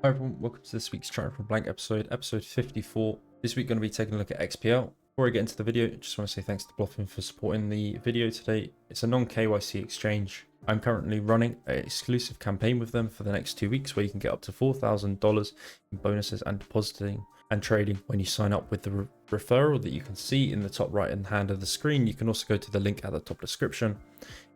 Hi everyone, welcome to this week's Chart from Blank episode 54. This week going to be taking a look at XPL. Before I get into the video, I just want to say thanks to Blofin for supporting the video today. It's a non-KYC exchange. I'm currently running an exclusive campaign with them for the next 2 weeks where you can get up to $4,000 in bonuses and depositing and trading when you sign up with the referral that you can see in the top right hand of the screen. You can also go to the link at the top description.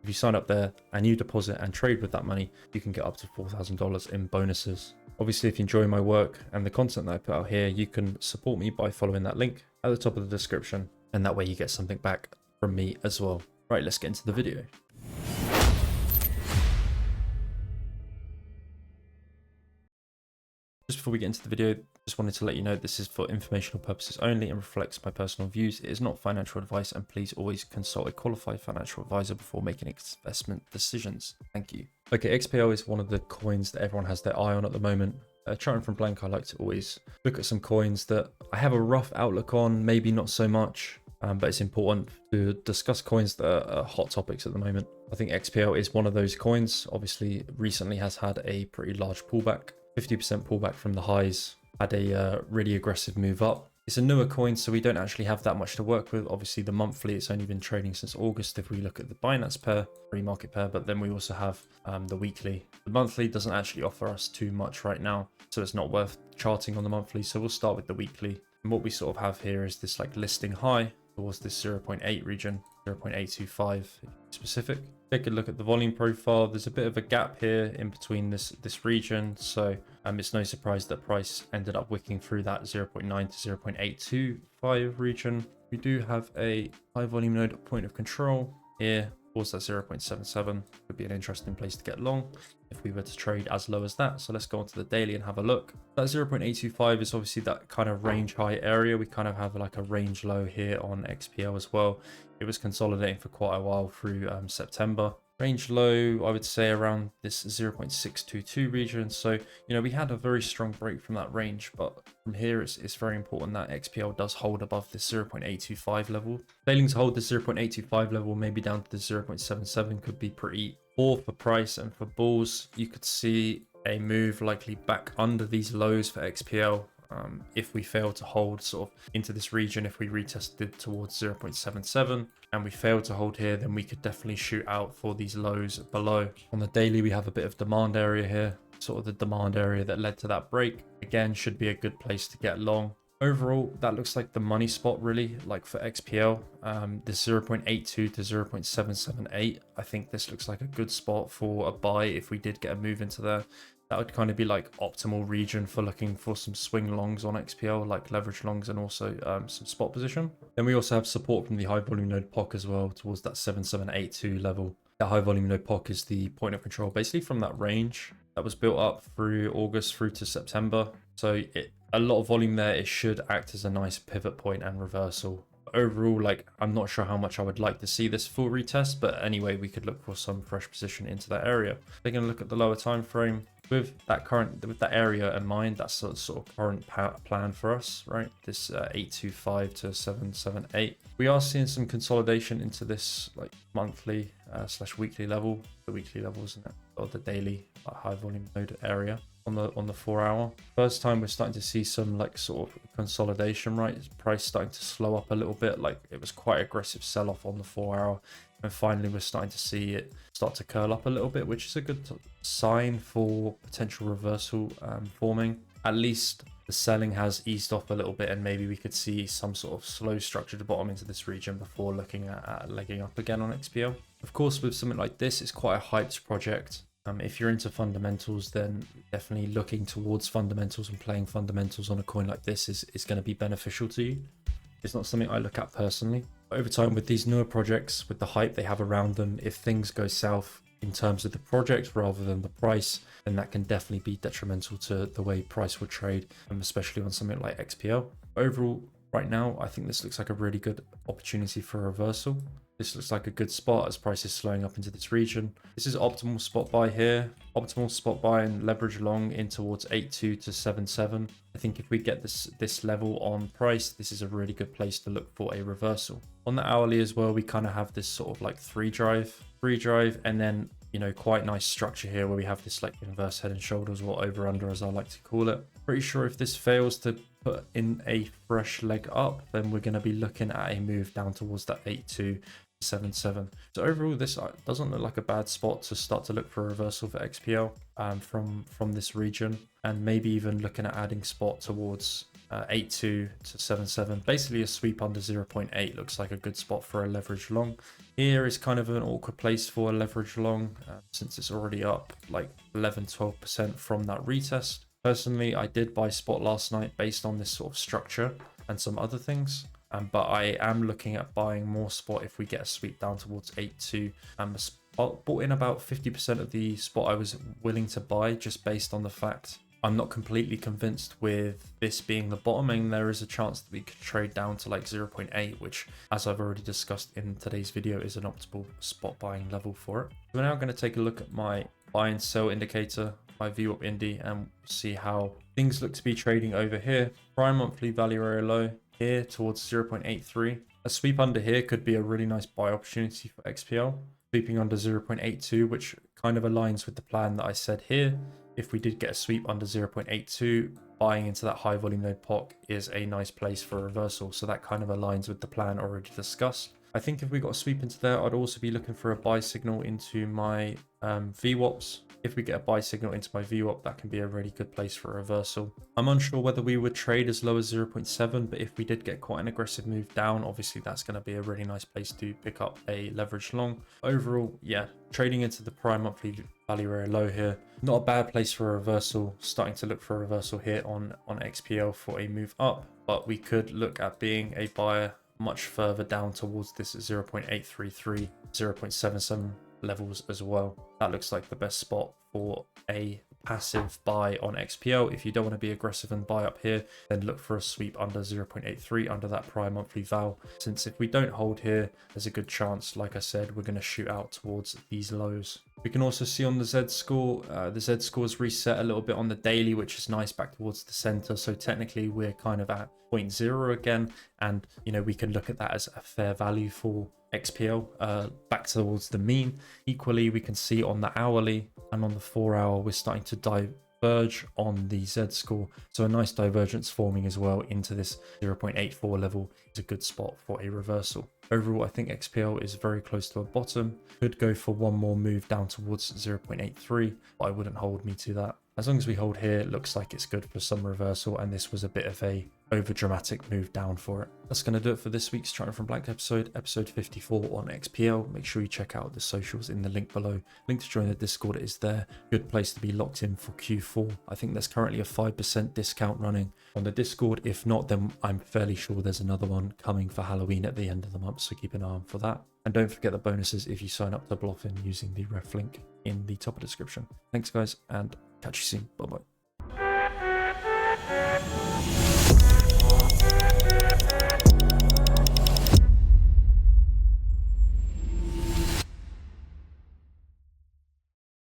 If you sign up there and you deposit and trade with that money, you can get up to $4,000 in bonuses. Obviously, if you enjoy my work and the content that I put out here, you can support me by following that link at the top of the description, and that way you get something back from me as well. Right, let's get into the video. Just before we get into the video, just wanted to let you know this is for informational purposes only and reflects my personal views. It is not financial advice, and please always consult a qualified financial advisor before making investment decisions. Thank you. Okay, XPL is one of the coins that everyone has their eye on at the moment. Charting from blank, I like to always look at some coins that I have a rough outlook on, maybe not so much, but it's important to discuss coins that are hot topics at the moment. I think XPL is one of those coins. Obviously, recently has had a pretty large pullback, 50% pullback from the highs, had a really aggressive move up. It's a newer coin, so we don't actually have that much to work with. Obviously, the monthly, it's only been trading since August if we look at the Binance pair, free market pair, but then we also have the weekly. The monthly doesn't actually offer us too much right now, so it's not worth charting on the monthly. So we'll start with the weekly. And what we sort of have here is this like listing high towards this 0.8 region, 0.825 specific. Take a look at the volume profile. There's a bit of a gap here in between this region, so it's no surprise that price ended up wicking through that 0.9 to 0.825 region. We do have a high volume node point of control here towards that 0.77. Could be an interesting place to get long if we were to trade as low as that. So let's go on to the daily and have a look. That 0.825 is obviously that kind of range high area. We kind of have like a range low here on XPL as well. It was consolidating for quite a while through September. Range low, I would say around this 0.622 region. So, you know, we had a very strong break from that range, but from here, it's very important that XPL does hold above this 0.825 level. Failing to hold the 0.825 level, maybe down to the 0.77 could be pretty poor for price, and for bulls, you could see a move likely back under these lows for XPL. If we fail to hold sort of into this region, if we retested towards 0.77 and we fail to hold here, then we could definitely shoot out for these lows below. On the daily, we have a bit of demand area here, sort of the demand area that led to that break. Again, should be a good place to get long. Overall, that looks like the money spot really, like for XPL. The 0.82 to 0.778, I think this looks like a good spot for a buy if we did get a move into there. That would kind of be like optimal region for looking for some swing longs on XPL, like leverage longs and also some spot position. Then we also have support from the high volume node POC as well towards that 7782 level. That high volume node POC is the point of control basically from that range that was built up through August through to September. So a lot of volume there. It should act as a nice pivot point and reversal. Overall, like, I'm not sure how much I would like to see this full retest, but anyway, we could look for some fresh position into that area. Taking a look at the lower time frame with that area in mind, that's sort of current plan for us, right? This 825 to 778. We are seeing some consolidation into this like monthly slash weekly level. The weekly levels or the daily high volume node area. On the 4 hour. First time we're starting to see some like sort of consolidation, right? Price starting to slow up a little bit. Like it was quite aggressive sell off on the 4 hour, and finally we're starting to see it start to curl up a little bit, which is a good sign for potential reversal forming. At least the selling has eased off a little bit, and maybe we could see some sort of slow structured bottom into this region before looking at legging up again on XPL. Of course, with something like this, it's quite a hyped project. If you're into fundamentals, then definitely looking towards fundamentals and playing fundamentals on a coin like this is going to be beneficial to you. It's not something I look at personally. But over time, with these newer projects, with the hype they have around them, if things go south in terms of the project rather than the price, then that can definitely be detrimental to the way price would trade, especially on something like XPL. Overall, right now, I think this looks like a really good opportunity for a reversal. This looks like a good spot as price is slowing up into this region. This is optimal spot buy here. Optimal spot buy and leverage long in towards 8.2 to 7.7. I think if we get this level on price, this is a really good place to look for a reversal. On the hourly as well, we kind of have this sort of like three drive, and then you know, quite nice structure here where we have this like inverse head and shoulders, or over under as I like to call it. Pretty sure if this fails to put in a fresh leg up, then we're going to be looking at a move down towards that 8-2, 7-7. So overall, this doesn't look like a bad spot to start to look for a reversal for XPL from this region, and maybe even looking at adding spot towards 8-2 to 7-7. Basically a sweep under 0.8 looks like a good spot for a leverage long. Here is kind of an awkward place for a leverage long since it's already up like 11-12% from that retest. Personally, I did buy spot last night based on this sort of structure and some other things. But I am looking at buying more spot if we get a sweep down towards 8-2. Bought in about 50% of the spot I was willing to buy, just based on the fact I'm not completely convinced with this being the bottom, and there is a chance that we could trade down to like 0.8, which, as I've already discussed in today's video, is an optimal spot buying level for it. We're now going to take a look at my buy and sell indicator, my VWAP Indy, and see how things look to be trading over here. Prime monthly value area low here towards 0.83. A sweep under here could be a really nice buy opportunity for XPL. Sweeping under 0.82, which kind of aligns with the plan that I said here. If we did get a sweep under 0.82, buying into that high volume node POC is a nice place for a reversal. So that kind of aligns with the plan already discussed. I think if we got a sweep into there, I'd also be looking for a buy signal into my VWAPs. If we get a buy signal into my VWAP, that can be a really good place for a reversal. I'm unsure whether we would trade as low as 0.7, but if we did get quite an aggressive move down, obviously that's going to be a really nice place to pick up a leverage long. Overall, yeah, trading into the prime monthly value area low here, not a bad place for a reversal. Starting to look for a reversal here on XPL for a move up, but we could look at being a buyer much further down towards this 0.833, 0.77 levels as well. That looks like the best spot for a passive buy on XPL. If you don't want to be aggressive and buy up here, then look for a sweep under 0.83 under that prime monthly val, since if we don't hold here, there's a good chance, like I said, we're going to shoot out towards these lows. We can also see on the Z score is reset a little bit on the daily, which is nice, back towards the center. So technically we're kind of at 0.0 again, and you know, we can look at that as a fair value for XPL, back towards the mean. Equally, we can see on the hourly and on the 4 hour, we're starting to diverge on the Z score. So a nice divergence forming as well into this 0.84 level is a good spot for a reversal. Overall, I think XPL is very close to a bottom. Could go for one more move down towards 0.83, but I wouldn't hold me to that. As long as we hold here, it looks like it's good for some reversal, and this was a bit of a over dramatic move down for it. That's going to do it for this week's Charting from Blank episode 54 on XPL. Make sure you check out the socials in the link below. Link to join the Discord is there. Good place to be locked in for Q4. I think there's currently a 5% discount running on the Discord. If not, then I'm fairly sure there's another one coming for Halloween at the end of the month, so keep an eye on for that. And don't forget the bonuses if you sign up to Blofin using the ref link in the top of the description. Thanks guys, and catch you soon. Bye bye.